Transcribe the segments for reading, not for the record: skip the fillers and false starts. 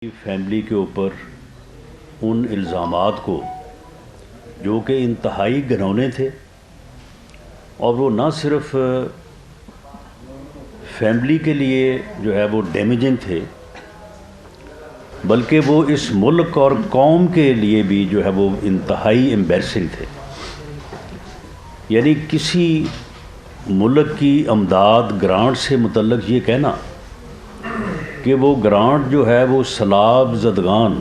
Family کے اوپر ان الزامات کو جو کہ انتہائی گھنونے تھے، اور وہ نہ صرف فیملی کے لیے جو ہے وہ ڈیمیجنگ تھے، بلکہ وہ اس ملک اور قوم کے لیے بھی جو ہے وہ انتہائی ایمبیرسنگ تھے۔ یعنی کسی ملک کی امداد گرانٹ سے متعلق یہ کہنا کہ وہ گرانٹ جو ہے وہ سیلاب زدگان،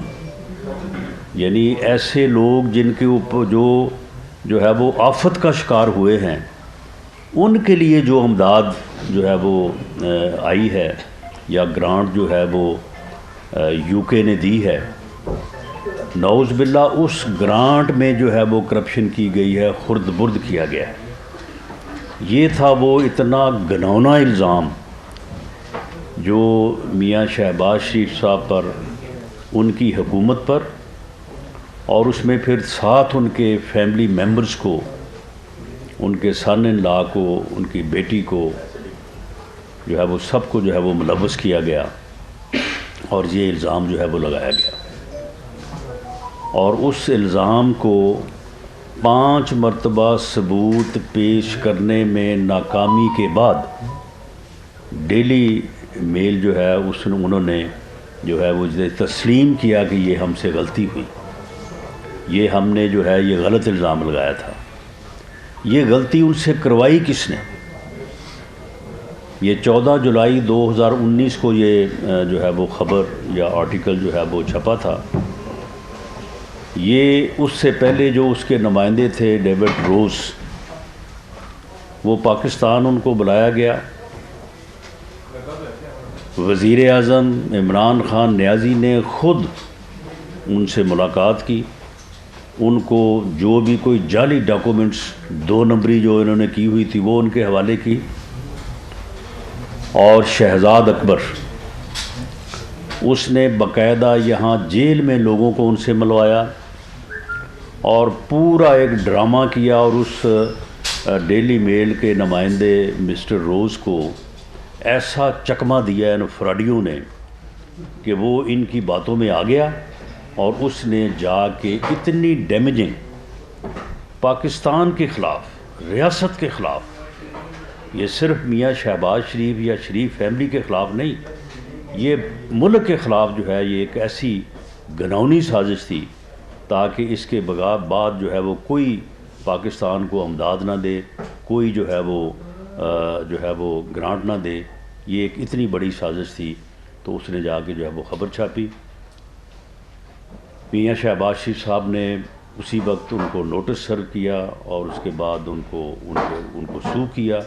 یعنی ایسے لوگ جن کے اوپر جو ہے وہ آفت کا شکار ہوئے ہیں، ان کے لیے جو امداد جو ہے وہ آئی ہے یا گرانٹ جو ہے وہ یو کے نے دی ہے، نعوذ باللہ اس گرانٹ میں جو ہے وہ کرپشن کی گئی ہے، خرد برد کیا گیا ہے۔ یہ تھا وہ اتنا گھنونا الزام جو میاں شہباز شریف صاحب پر، ان کی حکومت پر، اور اس میں پھر ساتھ ان کے فیملی ممبرز کو، ان کے سن ان لا کو، ان کی بیٹی کو جو ہے وہ سب کو جو ہے وہ ملوث کیا گیا، اور یہ الزام جو ہے وہ لگایا گیا۔ اور اس الزام کو 5 مرتبہ ثبوت پیش کرنے میں ناکامی کے بعد ڈیلی میل جو ہے انہوں نے جو ہے وہ تسلیم کیا کہ یہ ہم سے غلطی ہوئی، یہ ہم نے جو ہے یہ غلط الزام لگایا تھا۔ یہ غلطی ان سے کروائی کس نے؟ یہ 14 جولائی 2019 کو یہ جو ہے وہ خبر یا آرٹیکل جو ہے وہ چھپا تھا۔ یہ اس سے پہلے جو اس کے نمائندے تھے ڈیوڈ روز، وہ پاکستان ان کو بلایا گیا، وزیر اعظم عمران خان نیازی نے خود ان سے ملاقات کی، ان کو جو بھی کوئی جعلی ڈاکومنٹس 2 نمبری جو انہوں نے کی ہوئی تھی وہ ان کے حوالے کی، اور شہزاد اکبر اس نے باقاعدہ یہاں جیل میں لوگوں کو ان سے ملوایا، اور پورا ایک ڈرامہ کیا، اور اس ڈیلی میل کے نمائندے مسٹر روز کو ایسا چکمہ دیا ان فراڈیوں نے کہ وہ ان کی باتوں میں آ گیا، اور اس نے جا کے اتنی ڈیمیجنگ پاکستان کے خلاف، ریاست کے خلاف، یہ صرف میاں شہباز شریف یا شریف فیملی کے خلاف نہیں، یہ ملک کے خلاف جو ہے یہ ایک ایسی گھناؤنی سازش تھی تاکہ اس کے بعد جو ہے وہ کوئی پاکستان کو امداد نہ دے، کوئی جو ہے وہ گرانٹ نہ دے۔ یہ ایک اتنی بڑی سازش تھی، تو اس نے جا کے جو ہے وہ خبر چھاپی۔ میاں شہباز شریف صاحب نے اسی وقت ان کو نوٹس سرو کیا، اور اس کے بعد ان کو سو کیا۔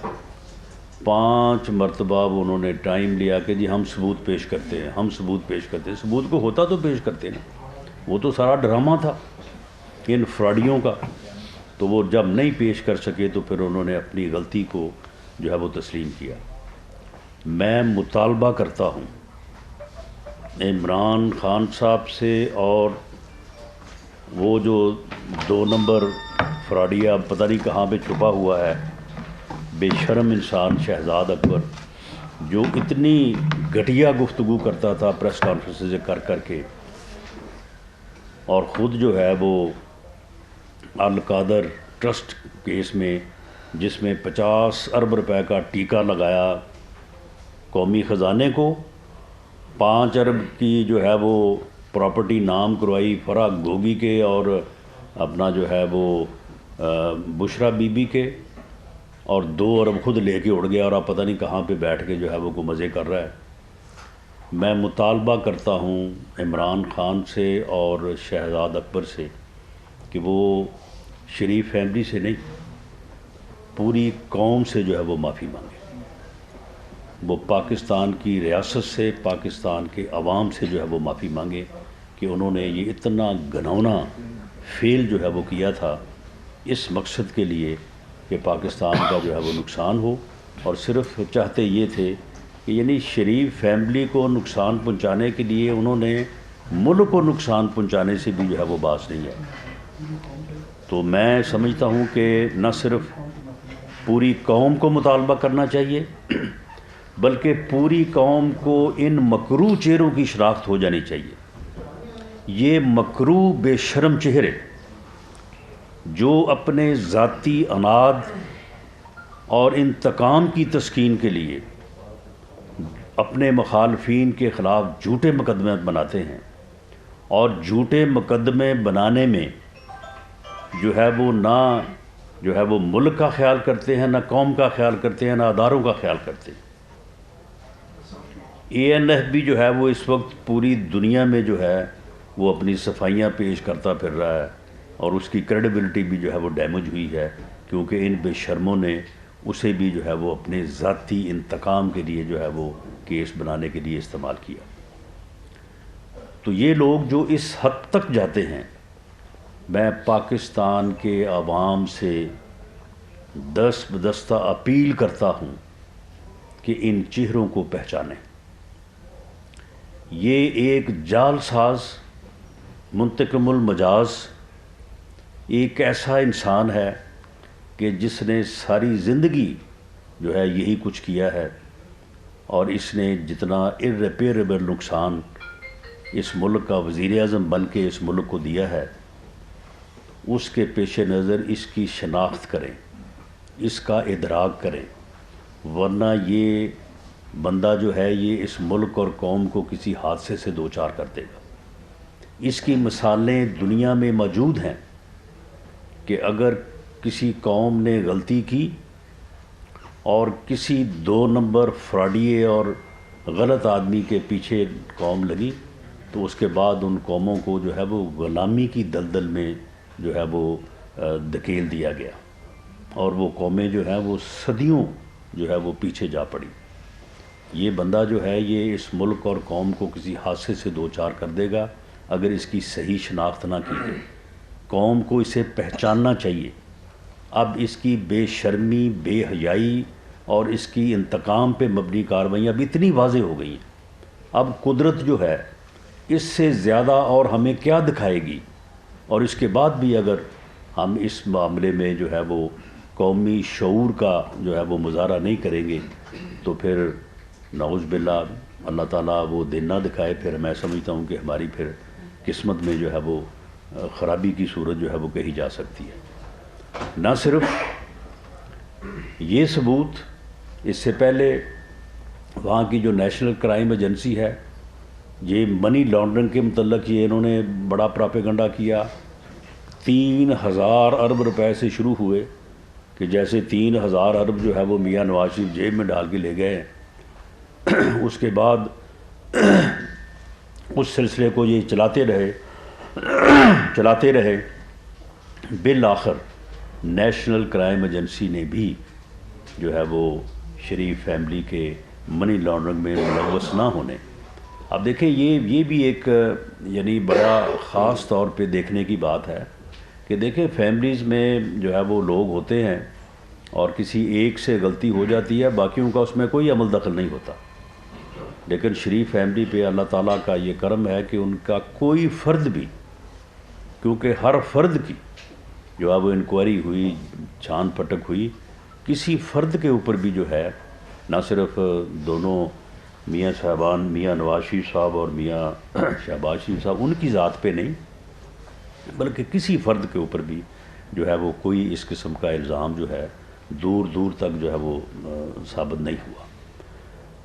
5 مرتبہ انہوں نے ٹائم لیا کہ جی ہم ثبوت پیش کرتے ہیں، ہم ثبوت پیش کرتے ہیں۔ ثبوت کو ہوتا تو پیش کرتے نا، وہ تو سارا ڈرامہ تھا ان فراڈیوں کا۔ تو وہ جب نہیں پیش کر سکے تو پھر انہوں نے اپنی غلطی کو جو ہے وہ تسلیم کیا۔ میں مطالبہ کرتا ہوں عمران خان صاحب سے، اور وہ جو 2 نمبر فراڈیا پتہ نہیں کہاں پہ چھپا ہوا ہے، بے شرم انسان شہزاد اکبر، جو اتنی گھٹیا گفتگو کرتا تھا پریس کانفرنسز کر کے، اور خود جو ہے وہ القادر ٹرسٹ کیس میں، جس میں 50 ارب روپے کا ٹیکہ لگایا قومی خزانے کو، 5 ارب کی جو ہے وہ پراپرٹی نام کروائی فرح گوگی کے اور اپنا جو ہے وہ بشرا بی بی کے، اور 2 ارب خود لے کے اڑ گیا، اور اب پتہ نہیں کہاں پہ بیٹھ کے جو ہے وہ کو مزے کر رہا ہے۔ میں مطالبہ کرتا ہوں عمران خان سے اور شہزاد اکبر سے کہ وہ شریف فیملی سے نہیں، پوری قوم سے جو ہے وہ معافی مانگے۔ وہ پاکستان کی ریاست سے، پاکستان کے عوام سے جو ہے وہ معافی مانگے کہ انہوں نے یہ اتنا گھنونا فیل جو ہے وہ کیا تھا اس مقصد کے لیے کہ پاکستان کا جو ہے وہ نقصان ہو، اور صرف چاہتے یہ تھے کہ یعنی شریف فیملی کو نقصان پہنچانے کے لیے انہوں نے ملک کو نقصان پہنچانے سے بھی جو ہے وہ باز نہیں ہے۔ تو میں سمجھتا ہوں کہ نہ صرف پوری قوم کو مطالبہ کرنا چاہیے، بلکہ پوری قوم کو ان مکروہ چہروں کی شناخت ہو جانی چاہیے۔ یہ مکروہ بے شرم چہرے جو اپنے ذاتی اناد اور انتقام کی تسکین کے لیے اپنے مخالفین کے خلاف جھوٹے مقدمے بناتے ہیں، اور جھوٹے مقدمے بنانے میں جو ہے وہ نہ جو ہے وہ ملک کا خیال کرتے ہیں، نہ قوم کا خیال کرتے ہیں، نہ اداروں کا خیال کرتے ہیں۔ اے این ایف بھی جو ہے وہ اس وقت پوری دنیا میں جو ہے وہ اپنی صفائیاں پیش کرتا پھر رہا ہے، اور اس کی کریڈیبلٹی بھی جو ہے وہ ڈیمیج ہوئی ہے، کیونکہ ان بے شرموں نے اسے بھی جو ہے وہ اپنے ذاتی انتقام کے لیے جو ہے وہ کیس بنانے کے لیے استعمال کیا۔ تو یہ لوگ جو اس حد تک جاتے ہیں، میں پاکستان کے عوام سے دست بدستہ اپیل کرتا ہوں کہ ان چہروں کو پہچانیں۔ یہ ایک جال ساز، منتقم المجاز، ایک ایسا انسان ہے کہ جس نے ساری زندگی جو ہے یہی کچھ کیا ہے، اور اس نے جتنا irreparable نقصان اس ملک کا وزیر اعظم بن کے اس ملک کو دیا ہے، اس کے پیش نظر اس کی شناخت کریں، اس کا ادراک کریں، ورنہ یہ بندہ جو ہے یہ اس ملک اور قوم کو کسی حادثے سے دوچار کر دے گا۔ اس کی مثالیں دنیا میں موجود ہیں کہ اگر کسی قوم نے غلطی کی اور کسی 2 نمبر فراڈیے اور غلط آدمی کے پیچھے قوم لگی، تو اس کے بعد ان قوموں کو جو ہے وہ غلامی کی دلدل میں جو ہے وہ دھکیل دیا گیا، اور وہ قومیں جو ہیں وہ صدیوں جو ہے وہ پیچھے جا پڑی۔ یہ بندہ جو ہے یہ اس ملک اور قوم کو کسی حادثے سے دوچار کر دے گا اگر اس کی صحیح شناخت نہ کی جائے۔ قوم کو اسے پہچاننا چاہیے۔ اب اس کی بے شرمی، بے حیائی اور اس کی انتقام پہ مبنی کارروائیاں اب اتنی واضح ہو گئی ہیں، اب قدرت جو ہے اس سے زیادہ اور ہمیں کیا دکھائے گی؟ اور اس کے بعد بھی اگر ہم اس معاملے میں جو ہے وہ قومی شعور کا جو ہے وہ مظاہرہ نہیں کریں گے تو پھر نعوذ باللہ اللہ تعالیٰ وہ دن نہ دکھائے، پھر میں سمجھتا ہوں کہ ہماری پھر قسمت میں جو ہے وہ خرابی کی صورت جو ہے وہ کہی جا سکتی ہے۔ نہ صرف یہ ثبوت، اس سے پہلے وہاں کی جو نیشنل کرائم ایجنسی ہے، یہ منی لانڈرنگ کے متعلق یہ انہوں نے بڑا پراپیگنڈا کیا۔ 3000 ارب روپے سے شروع ہوئے کہ جیسے 3000 ارب جو ہے وہ میاں نواز شریف جیب میں ڈال کے لے گئے ہیں۔ اس کے بعد اس سلسلے کو یہ چلاتے رہے، بالآخر نیشنل کرائم ایجنسی نے بھی جو ہے وہ شریف فیملی کے منی لانڈرنگ میں ملوث نہ ہونے۔ اب دیکھیں یہ بھی ایک یعنی بڑا خاص طور پہ دیکھنے کی بات ہے کہ دیکھیں فیملیز میں جو ہے وہ لوگ ہوتے ہیں اور کسی ایک سے غلطی ہو جاتی ہے، باقیوں کا اس میں کوئی عمل دخل نہیں ہوتا، لیکن شریف فیملی پہ اللہ تعالیٰ کا یہ کرم ہے کہ ان کا کوئی فرد بھی، کیونکہ ہر فرد کی جو ہے وہ انکوائری ہوئی، چھان پھٹک ہوئی، کسی فرد کے اوپر بھی جو ہے نہ صرف دونوں میاں صاحبان، میاں نواز شریف صاحب اور میاں شہباز شریف صاحب، ان کی ذات پہ نہیں بلکہ کسی فرد کے اوپر بھی جو ہے وہ کوئی اس قسم کا الزام جو ہے دور دور تک جو ہے وہ ثابت نہیں ہوا۔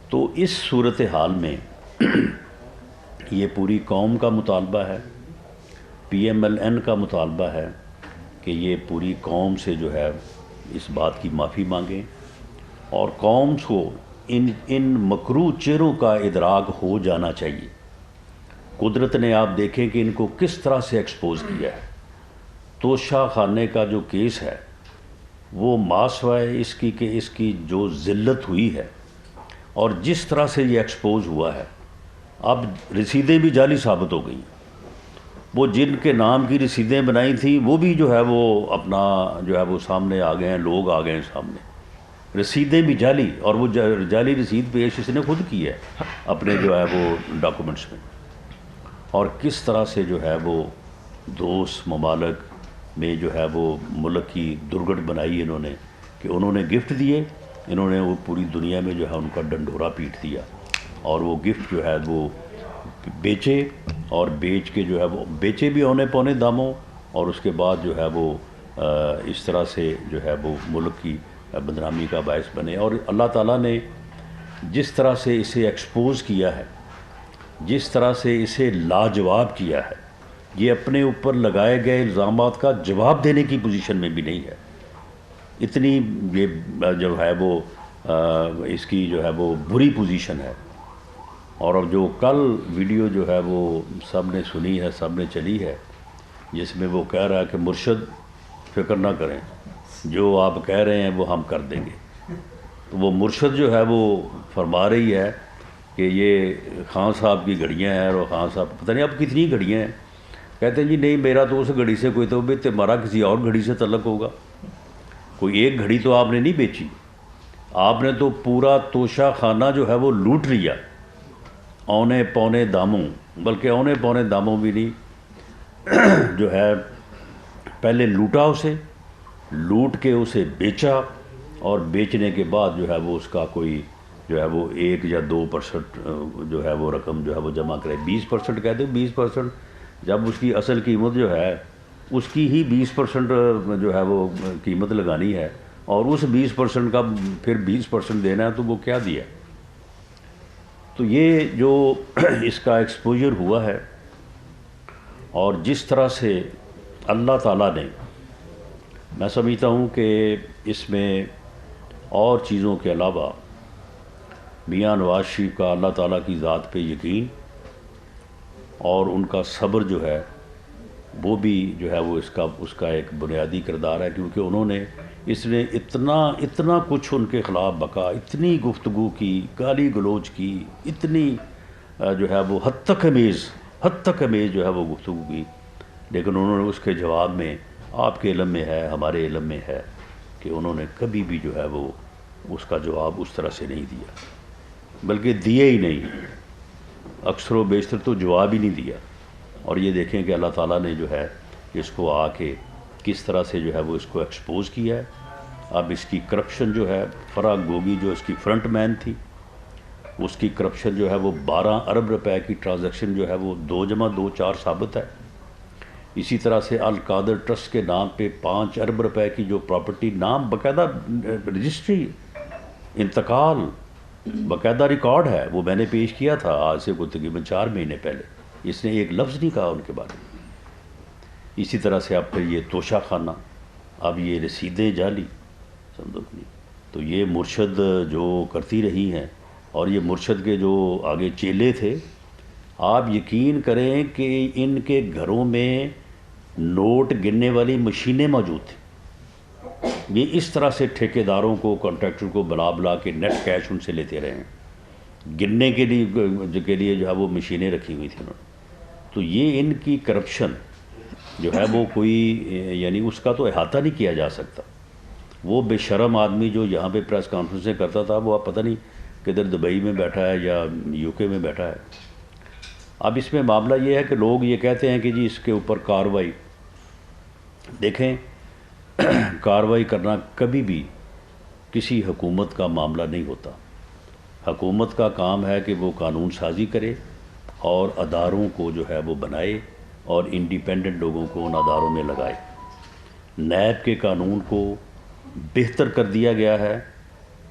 تو اس صورتحال میں یہ پوری قوم کا مطالبہ ہے، PMLN کا مطالبہ ہے کہ یہ پوری قوم سے جو ہے اس بات کی معافی مانگیں، اور قوم کو ان مکروہ چہروں کا ادراک ہو جانا چاہیے۔ قدرت نے آپ دیکھیں کہ ان کو کس طرح سے ایکسپوز کیا ہے۔ توشہ خانے کا جو کیس ہے وہ ماسوائے اس کی کہ اس کی جو ذلت ہوئی ہے اور جس طرح سے یہ ایکسپوز ہوا ہے، اب رسیدیں بھی جعلی ثابت ہو گئی۔ وہ جن کے نام کی رسیدیں بنائی تھیں وہ بھی جو ہے وہ اپنا جو ہے وہ سامنے آ گئے ہیں، لوگ آ گئے ہیں سامنے، رسیدیں بھی جعلی، اور وہ جعلی رسید پیش اس نے خود کی ہے اپنے جو ہے وہ ڈاکومنٹس میں۔ اور کس طرح سے جو ہے وہ دوست ممالک میں جو ہے وہ ملک کی درگٹ بنائی انہوں نے کہ انہوں نے گفٹ دیے، انہوں نے وہ پوری دنیا میں جو ہے ان کا ڈنڈورا پیٹ دیا، اور وہ گفٹ جو ہے وہ بیچے اور بیچ کے جو ہے وہ بیچے بھی اونے پونے داموں، اور اس کے بعد جو ہے وہ اس طرح سے جو ہے وہ ملک کی بدنامی کا باعث بنے۔ اور اللہ تعالیٰ نے جس طرح سے اسے ایکسپوز کیا ہے، جس طرح سے اسے لاجواب کیا ہے، یہ اپنے اوپر لگائے گئے الزامات کا جواب دینے کی پوزیشن میں بھی نہیں ہے۔ اتنی یہ جو ہے وہ اس کی جو ہے وہ بری پوزیشن ہے۔ اور اب جو کل ویڈیو جو ہے وہ سب نے سنی ہے، سب نے چلی ہے، جس میں وہ کہہ رہا ہے کہ مرشد فکر نہ کریں، جو آپ کہہ رہے ہیں وہ ہم کر دیں گے۔ تو وہ مرشد جو ہے وہ فرما رہی ہے کہ یہ خان صاحب کی گھڑیاں ہیں، اور خان صاحب پتہ نہیں اب کتنی گھڑیاں ہیں۔ کہتے ہیں جی نہیں، میرا تو اس گھڑی سے کوئی توبہ، تمہارا کسی اور گھڑی سے تعلق ہوگا۔ کوئی ایک گھڑی تو آپ نے نہیں بیچی، آپ نے تو پورا توشہ خانہ جو ہے وہ لوٹ لیا، اونے پونے داموں، بلکہ اونے پونے داموں بھی نہیں، جو ہے پہلے لوٹا اسے، لوٹ کے اسے بیچا، اور بیچنے کے بعد جو ہے وہ اس کا کوئی جو ہے وہ 1 یا 2% جو ہے وہ رقم جو ہے وہ جمع کرے۔ 20% کہتے ہیں، 20% جب اس کی اصل قیمت جو ہے اس کی ہی 20% جو ہے وہ قیمت لگانی ہے، اور اس 20% کا پھر 20% دینا ہے، تو وہ کیا دیا؟ تو یہ جو اس کا ایکسپوجر ہوا ہے، اور جس طرح سے اللہ تعالیٰ نے، میں سمجھتا ہوں کہ اس میں اور چیزوں کے علاوہ میاں نواز شریف کا اللہ تعالیٰ کی ذات پہ یقین اور ان کا صبر جو ہے وہ بھی جو ہے وہ اس کا ایک بنیادی کردار ہے، کیونکہ انہوں نے اس نے اتنا کچھ ان کے خلاف بکا، اتنی گفتگو کی، گالی گلوچ کی، اتنی جو ہے وہ حد تک امیز جو ہے وہ گفتگو کی، لیکن انہوں نے اس کے جواب میں، آپ کے علم میں ہے، ہمارے علم میں ہے، کہ انہوں نے کبھی بھی جو ہے وہ اس کا جواب اس طرح سے نہیں دیا، بلکہ دیے ہی نہیں، اکثر و بیشتر تو جواب ہی نہیں دیا۔ اور یہ دیکھیں کہ اللہ تعالیٰ نے جو ہے اس کو آ کے کس طرح سے جو ہے وہ اس کو ایکسپوز کیا ہے۔ اب اس کی کرپشن جو ہے، فرح گوگی جو اس کی فرنٹ مین تھی، اس کی کرپشن جو ہے وہ 12 ارب روپے کی ٹرانزیکشن جو ہے وہ 2 + 2 4 ثابت ہے۔ اسی طرح سے القادر ٹرسٹ کے نام پہ 5 ارب روپے کی جو پراپرٹی، نام باقاعدہ رجسٹری، انتقال باقاعدہ ریکارڈ ہے، وہ میں نے پیش کیا تھا آج سے کوئی تقریباً 4 مہینے پہلے، اس نے ایک لفظ نہیں کہا ان کے بارے میں۔ اسی طرح سے اب پھر یہ توشہ خانہ، اب یہ رسیدیں جعلی صندوق، تو یہ مرشد جو کرتی رہی ہیں، اور یہ مرشد کے جو آگے چیلے تھے، آپ یقین کریں کہ ان کے گھروں میں نوٹ گننے والی مشینیں موجود تھیں۔ یہ اس طرح سے ٹھیکیداروں کو، کانٹریکٹر کو بلا کے نیٹ کیش ان سے لیتے رہے ہیں، گننے کے لیے جو ہے وہ مشینیں رکھی ہوئی تھیں انہوں نے۔ تو یہ ان کی کرپشن جو ہے وہ کوئی یعنی اس کا تو احاطہ نہیں کیا جا سکتا۔ وہ بے شرم آدمی جو یہاں پہ پریس کانفرنسیں کرتا تھا، وہ اب پتہ نہیں کدھر دبئی میں بیٹھا ہے یا UK میں بیٹھا ہے۔ اب اس میں معاملہ یہ ہے کہ لوگ یہ کہتے ہیں کہ جی اس کے اوپر کارروائی، دیکھیں کارروائی کرنا کبھی بھی کسی حکومت کا معاملہ نہیں ہوتا۔ حکومت کا کام ہے کہ وہ قانون سازی کرے اور اداروں کو جو ہے وہ بنائے اور انڈیپینڈنٹ لوگوں کو ان اداروں میں لگائے۔ نیب کے قانون کو بہتر کر دیا گیا ہے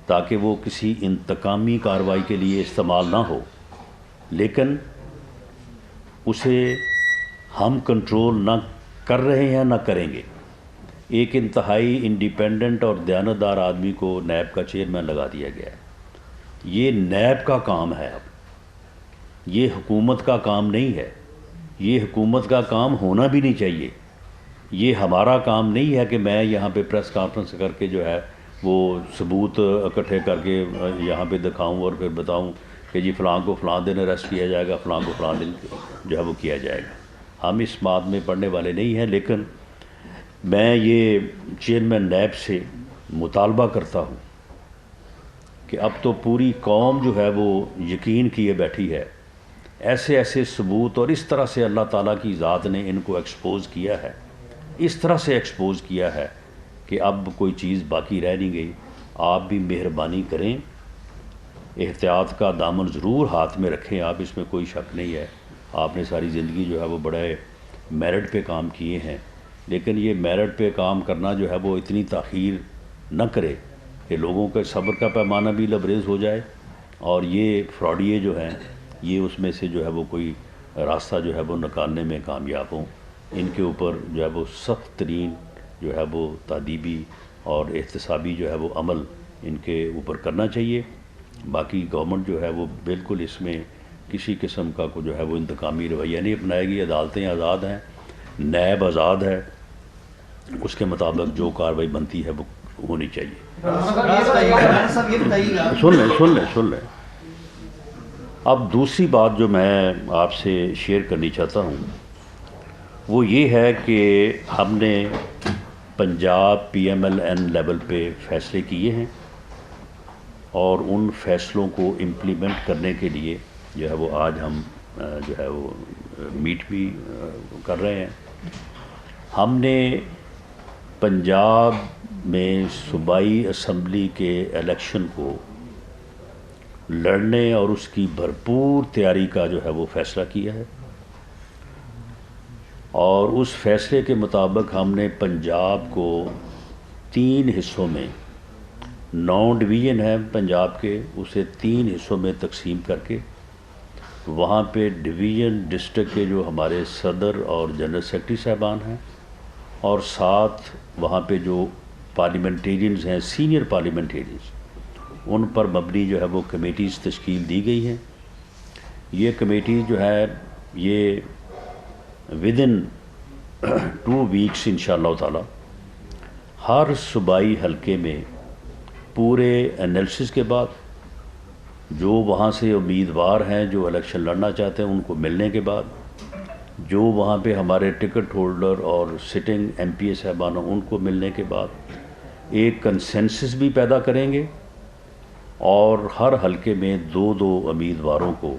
تاکہ وہ کسی انتقامی کارروائی کے لیے استعمال نہ ہو، لیکن اسے ہم کنٹرول نہ کر رہے ہیں، نہ کریں گے۔ ایک انتہائی انڈیپینڈنٹ اور دیانتدار آدمی کو نیب کا چیئرمین لگا دیا گیا ہے۔ یہ نیب کا کام ہے، اب یہ حکومت کا کام نہیں ہے، یہ حکومت کا کام ہونا بھی نہیں چاہیے۔ یہ ہمارا کام نہیں ہے کہ میں یہاں پہ پریس کانفرنس کر کے جو ہے وہ ثبوت اکٹھے کر کے یہاں پہ دکھاؤں اور پھر بتاؤں کہ جی فلاں کو فلاں دن اریسٹ کیا جائے گا، فلاں کو فلاں دن جو ہے وہ کیا جائے گا۔ ہم اس بات میں پڑھنے والے نہیں ہیں، لیکن میں یہ چیئرمین نیب سے مطالبہ کرتا ہوں کہ اب تو پوری قوم جو ہے وہ یقین کیے بیٹھی ہے، ایسے ثبوت، اور اس طرح سے اللہ تعالیٰ کی ذات نے ان کو ایکسپوز کیا ہے، اس طرح سے ایکسپوز کیا ہے کہ اب کوئی چیز باقی رہ نہیں گئی۔ آپ بھی مہربانی کریں، احتیاط کا دامن ضرور ہاتھ میں رکھیں آپ، اس میں کوئی شک نہیں ہے، آپ نے ساری زندگی جو ہے وہ بڑے میرٹ پہ کام کیے ہیں، لیکن یہ میرٹ پہ کام کرنا جو ہے وہ اتنی تاخیر نہ کرے کہ لوگوں کے صبر کا پیمانہ بھی لبریز ہو جائے، اور یہ فراڈیے جو ہیں یہ اس میں سے جو ہے وہ کوئی راستہ جو ہے وہ نکالنے میں کامیاب ہوں۔ ان کے اوپر جو ہے وہ سخت ترین جو ہے وہ تادیبی اور احتسابی جو ہے وہ عمل ان کے اوپر کرنا چاہیے۔ باقی گورنمنٹ جو ہے وہ بالکل اس میں کسی قسم کا کو جو ہے وہ انتقامی رویہ نہیں اپنائے گی۔ عدالتیں آزاد ہیں، نیب آزاد ہے، اس کے مطابق جو کارروائی بنتی ہے وہ ہونی چاہیے۔ سن لیں۔ اب دوسری بات جو میں آپ سے شیئر کرنی چاہتا ہوں وہ یہ ہے کہ ہم نے پنجاب PMLN لیول پہ فیصلے کیے ہیں، اور ان فیصلوں کو امپلیمنٹ کرنے کے لیے جو ہے وہ آج ہم جو ہے وہ میٹ بھی کر رہے ہیں۔ ہم نے پنجاب میں صوبائی اسمبلی کے الیکشن کو لڑنے اور اس کی بھرپور تیاری کا جو ہے وہ فیصلہ کیا ہے، اور اس فیصلے کے مطابق ہم نے پنجاب کو 3 حصوں میں، 9 ڈویژن ہیں پنجاب کے، اسے 3 حصوں میں تقسیم کر کے وہاں پہ ڈویژن ڈسٹرکٹ کے جو ہمارے صدر اور جنرل سیکرٹری صاحبان ہیں، اور ساتھ وہاں پہ جو پارلیمنٹیرینز ہیں، سینئر پارلیمنٹیرینز، ان پر مبنی جو ہے وہ کمیٹیز تشکیل دی گئی ہیں۔ یہ کمیٹی جو ہے یہ ودن 2 ویکس انشاءاللہ تعالی ہر صوبائی حلقے میں پورے انالیسس کے بعد، جو وہاں سے امیدوار ہیں جو الیکشن لڑنا چاہتے ہیں ان کو ملنے کے بعد، جو وہاں پہ ہمارے ٹکٹ ہولڈر اور سٹنگ MP صاحبان ان کو ملنے کے بعد ایک کنسنسس بھی پیدا کریں گے، اور ہر حلقے میں 2 امیدواروں کو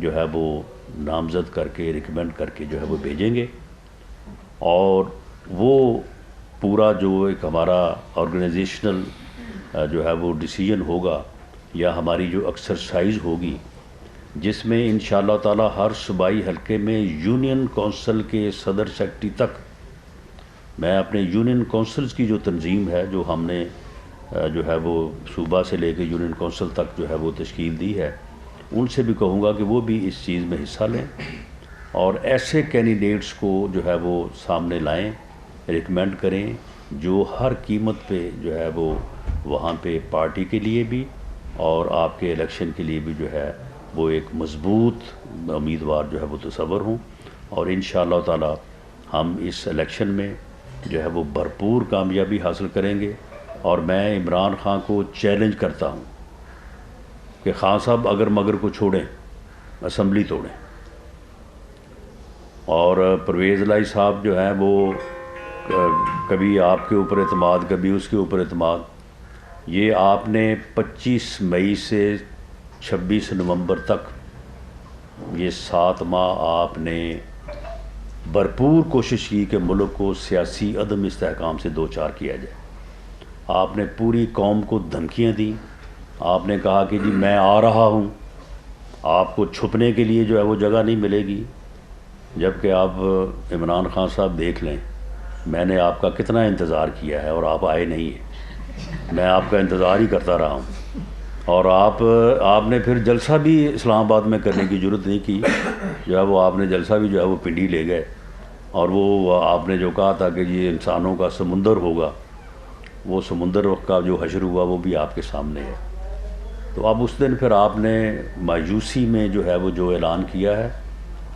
جو ہے وہ نامزد کر کے ریکمینڈ کر کے جو ہے وہ بھیجیں گے، اور وہ پورا جو ایک ہمارا آرگنائزیشنل جو ہے وہ ڈیسیجن ہوگا یا ہماری جو ایکسرسائز ہوگی، جس میں انشاءاللہ تعالی ہر صوبائی حلقے میں یونین کونسل کے صدر سیکرٹری تک، میں اپنے یونین کونسلز کی جو تنظیم ہے جو ہم نے جو ہے وہ صوبہ سے لے کے یونین کونسل تک جو ہے وہ تشکیل دی ہے، ان سے بھی کہوں گا کہ وہ بھی اس چیز میں حصہ لیں، اور ایسے کینڈیڈیٹس کو جو ہے وہ سامنے لائیں، ریکمینڈ کریں جو ہر قیمت پہ جو ہے وہ وہاں پہ پارٹی کے لیے بھی اور آپ کے الیکشن کے لیے بھی جو ہے وہ ایک مضبوط امیدوار جو ہے وہ تصور ہوں، اور انشاءاللہ تعالی ہم اس الیکشن میں جو ہے وہ بھرپور کامیابی حاصل کریں گے۔ اور میں عمران خان کو چیلنج کرتا ہوں کہ خان صاحب اگر مگر کو چھوڑیں، اسمبلی توڑیں، اور پرویز الہی صاحب جو ہیں وہ کبھی آپ کے اوپر اعتماد کبھی اس کے اوپر اعتماد، یہ آپ نے 25 مئی سے 26 نومبر تک یہ 7 ماہ آپ نے بھرپور کوشش کی کہ ملک کو سیاسی عدم استحکام سے دوچار کیا جائے۔ آپ نے پوری قوم کو دھمکیاں دیں، آپ نے کہا کہ جی میں آ رہا ہوں، آپ کو چھپنے کے لیے جو ہے وہ جگہ نہیں ملے گی، جبکہ آپ عمران خان صاحب دیکھ لیں میں نے آپ کا کتنا انتظار کیا ہے اور آپ آئے نہیں ہیں، میں آپ کا انتظار ہی کرتا رہا ہوں، اور آپ نے پھر جلسہ بھی اسلام آباد میں کرنے کی ضرورت نہیں کی، جو ہے وہ آپ نے جلسہ بھی جو ہے وہ پنڈی لے گئے، اور وہ آپ نے جو کہا تھا کہ یہ انسانوں کا سمندر ہوگا، وہ سمندر کا جو حشر ہوا وہ بھی آپ کے سامنے ہے۔ تو اب اس دن پھر آپ نے مایوسی میں جو ہے وہ جو اعلان کیا ہے،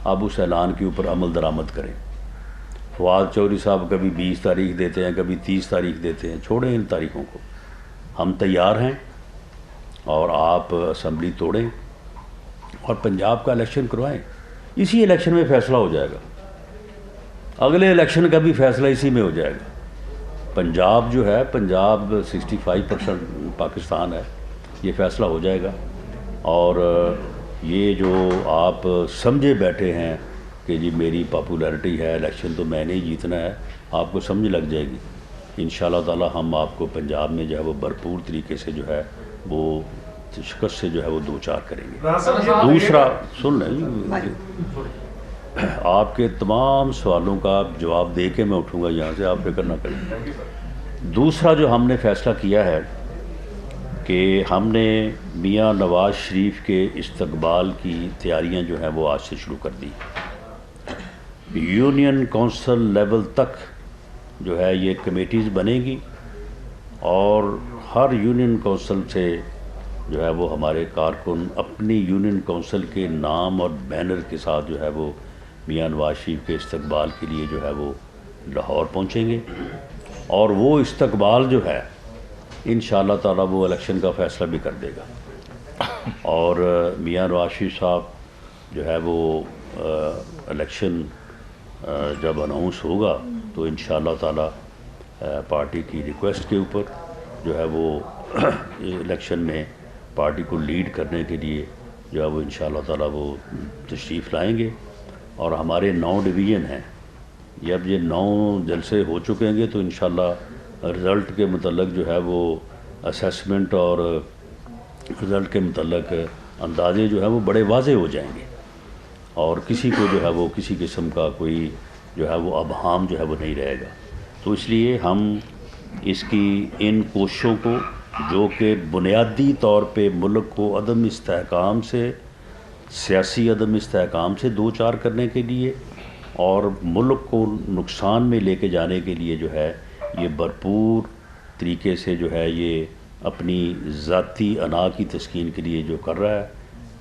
اب اس اعلان کے اوپر عمل درآمد کریں۔ فواد چودھری صاحب کبھی 20 تاریخ دیتے ہیں، کبھی 30 تاریخ دیتے ہیں، چھوڑیں ان تاریخوں کو، ہم تیار ہیں، اور آپ اسمبلی توڑیں اور پنجاب کا الیکشن کروائیں۔ اسی الیکشن میں فیصلہ ہو جائے گا، اگلے الیکشن کا بھی فیصلہ اسی میں ہو جائے گا۔ پنجاب جو ہے، پنجاب 65% پاکستان ہے، یہ فیصلہ ہو جائے گا، اور یہ جو آپ سمجھے بیٹھے ہیں کہ جی میری پاپولیرٹی ہے، الیکشن تو میں نے ہی جیتنا ہے، آپ کو سمجھ لگ جائے گی۔ انشاءاللہ تعالی ہم آپ کو پنجاب میں جو ہے وہ بھرپور طریقے سے جو ہے وہ شکست سے جو ہے وہ دو چار کریں گے۔ دوسرا سن لیں، آپ کے تمام سوالوں کا جواب دے کے میں اٹھوں گا یہاں سے، آپ فکر نہ کریں۔ دوسرا جو ہم نے فیصلہ کیا ہے کہ ہم نے میاں نواز شریف کے استقبال کی تیاریاں جو ہیں وہ آج سے شروع کر دی۔ یونین کونسل لیول تک جو ہے یہ کمیٹیز بنے گی، اور ہر یونین کونسل سے جو ہے وہ ہمارے کارکن اپنی یونین کونسل کے نام اور بینر کے ساتھ جو ہے وہ میاں نواز شریف کے استقبال کے لیے جو ہے وہ لاہور پہنچیں گے، اور وہ استقبال جو ہے انشاءاللہ تعالیٰ وہ الیکشن کا فیصلہ بھی کر دے گا، اور میاں نواز شریف صاحب جو ہے وہ الیکشن جب اناؤنس ہوگا تو انشاءاللہ تعالیٰ پارٹی کی ریکویسٹ کے اوپر جو ہے وہ الیکشن میں پارٹی کو لیڈ کرنے کے لیے جو ہے وہ انشاءاللہ تعالیٰ وہ تشریف لائیں گے۔ اور ہمارے 9 ڈویژن ہیں، جب یہ 9 جلسے ہو چکیں گے تو انشاءاللہ رزلٹ کے متعلق جو ہے وہ اسیسمنٹ اور رزلٹ کے متعلق اندازے جو ہے وہ بڑے واضح ہو جائیں گے، اور کسی کو جو ہے وہ کسی قسم کا کوئی جو ہے وہ ابہام جو ہے وہ نہیں رہے گا۔ تو اس لیے ہم اس کی ان کوششوں کو، جو کہ بنیادی طور پہ ملک کو عدم استحکام سے، سیاسی عدم استحکام سے دو چار کرنے کے لیے اور ملک کو نقصان میں لے کے جانے کے لیے جو ہے یہ بھرپور طریقے سے جو ہے یہ اپنی ذاتی انا کی تسکین کے لیے جو کر رہا ہے،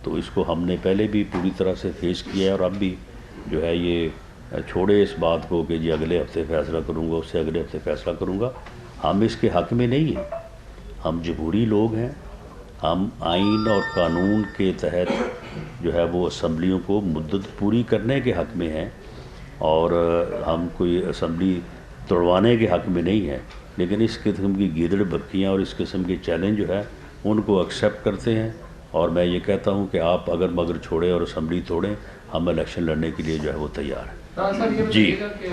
تو اس کو ہم نے پہلے بھی پوری طرح سے فیس کیا ہے، اور اب بھی جو ہے یہ چھوڑے اس بات کو کہ جی اگلے ہفتے فیصلہ کروں گا، اس سے اگلے ہفتے فیصلہ کروں گا۔ ہم اس کے حق میں نہیں ہیں، ہم جمہوری لوگ ہیں، ہم آئین اور قانون کے تحت جو ہے وہ اسمبلیوں کو مدت پوری کرنے کے حق میں ہیں، اور ہم کوئی اسمبلی توڑوانے کے حق میں نہیں ہیں، لیکن اس قسم کی گیدڑ بکیاں اور اس قسم کے چیلنج جو ہے ان کو ایکسیپٹ کرتے ہیں، اور میں یہ کہتا ہوں کہ آپ اگر مگر چھوڑیں اور اسمبلی توڑیں، ہم الیکشن لڑنے کے لیے جو ہے وہ تیار ہیں۔ جی کہ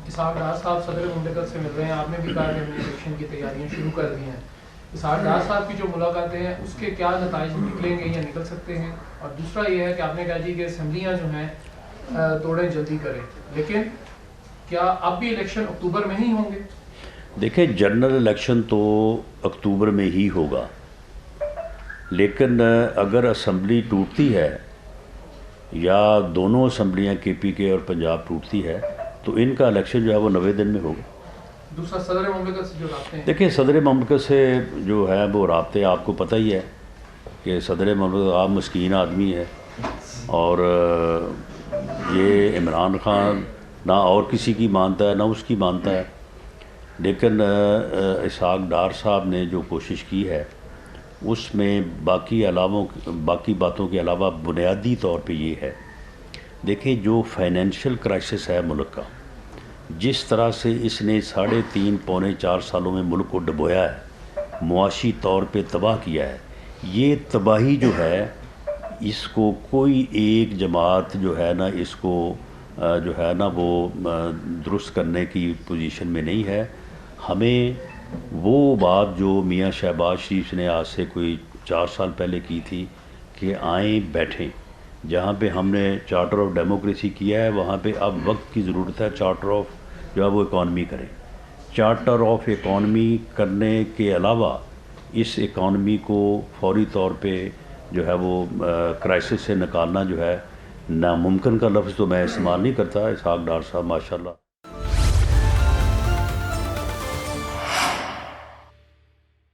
اسحاق ڈار صاحب صدر مملکت سے مل رہے ہیں، آپ نے بھی کہا کہ ہم نے الیکشن کی تیاریاں شروع کر دی ہیں، اسحاق ڈار صاحب کی جو ملاقاتیں ہیں اس کے کیا نتائج نکلیں گے یا نکل سکتے ہیں؟ اور دوسرا یہ ہے کہ آپ نے کہا جی کہ اسمبلیاں جو ہیں توڑیں جلدی کریں، لیکن کیا اب بھی الیکشن اکتوبر میں ہی ہوں گے؟ دیکھیں جنرل الیکشن تو اکتوبر میں ہی ہوگا، لیکن اگر اسمبلی ٹوٹتی ہے یا دونوں اسمبلیاں کے پی کے اور پنجاب ٹوٹتی ہے تو ان کا الیکشن جو ہے وہ 90 دن میں ہوگا۔ دوسرا صدر مملکت سے جو رابطے ہیں، دیکھیں صدر مملکت سے جو ہے وہ رابطے آپ کو پتہ ہی ہے کہ صدر مملکت آپ مسکین آدمی ہے، اور یہ عمران خان نہ اور کسی کی مانتا ہے نہ اس کی مانتا ہے، لیکن اسحاق ڈار صاحب نے جو کوشش کی ہے اس میں باقی باتوں کے علاوہ بنیادی طور پہ یہ ہے، دیکھیں جو فائنینشیل کرائسس ہے ملک کا، جس طرح سے اس نے 3.5 پونے 4 سالوں میں ملک کو ڈبویا ہے، معاشی طور پہ تباہ کیا ہے، یہ تباہی جو ہے اس کو کوئی ایک جماعت جو ہے نا اس کو جو ہے نا وہ درست کرنے کی پوزیشن میں نہیں ہے۔ ہمیں وہ بات جو میاں شہباز شریف نے آج سے کوئی 4 سال پہلے کی تھی کہ آئیں بیٹھیں، جہاں پہ ہم نے چارٹر آف ڈیموکریسی کیا ہے وہاں پہ اب وقت کی ضرورت ہے چارٹر آف جو ہے وہ اکانومی کریں۔ چارٹر آف اکانومی کرنے کے علاوہ اس اکانومی کو فوری طور پہ جو ہے وہ کرائسس سے نکالنا جو ہے ناممکن کا لفظ تو میں استعمال نہیں کرتا، اسحاق ڈار صاحب ماشاءاللہ